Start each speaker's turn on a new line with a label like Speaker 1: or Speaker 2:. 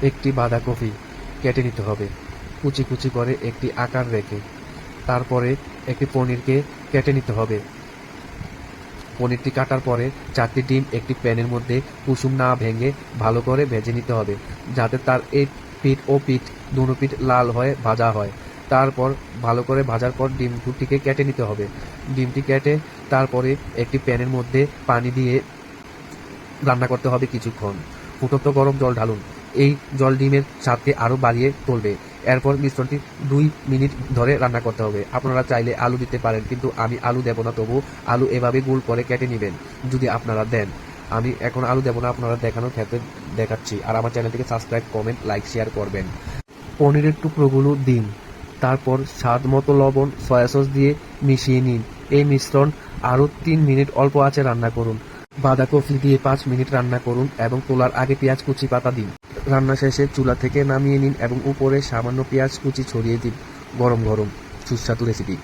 Speaker 1: একটি বাঁধাকপি কেটে নিতে হবে কুচি কুচি করে একটি আকার রেখে। তারপরে একটি পনিরকে কেটে নিতে হবে। পনিরটি কাটার পরে 4টি ডিম একটি প্যানের মধ্যে কুসুম না ভেঙে ভালো করে ভেজে নিতে হবে, যাতে তার এই পিঠ ও পিঠ দুনো পিঠ লাল হয়ে ভাজা হয়। তারপর ভালো করে ভাজার পর ডিম দুটিকে কেটে নিতে হবে। ডিমটি কেটে তারপরে একটি প্যানের মধ্যে পানি দিয়ে রান্না করতে হবে কিছুক্ষণ। ফুটন্ত গরম জল ঢালুন। এই জল ডিমের স্বাদকে আরও বাড়িয়ে তুলবে। এরপর মিশ্রণটি 2 মিনিট ধরে রান্না করতে হবে। আপনারা চাইলে আলু দিতে পারেন, কিন্তু আমি আলু দেব না। তবু আলু এভাবে গোল করে কেটে নেবেন যদি আপনারা দেন। আমি এখন আলু দেব না, আপনারা দেখানোর ক্ষেত্রে দেখাচ্ছি। আর আমার চ্যানেলটিকে সাবস্ক্রাইব, কমেন্ট, লাইক, শেয়ার করবেন। পনিরের টুকরোগুলো দিন। তারপর স্বাদ মতো লবণ, সয়া সস দিয়ে মিশিয়ে নিন। এই মিশ্রণ আরও 3 মিনিট অল্প আঁচে রান্না করুন। বাঁধাকপি দিয়ে 5 মিনিট রান্না করুন এবং তোলার আগে পেঁয়াজ কুচি পাতা দিন। রান্না শেষে চুলা থেকে নামিয়ে নিন এবং উপরে সামান্য পেঁয়াজ কুচি ছড়িয়ে দিন। গরম গরম সুস্বাদু রেসিপি।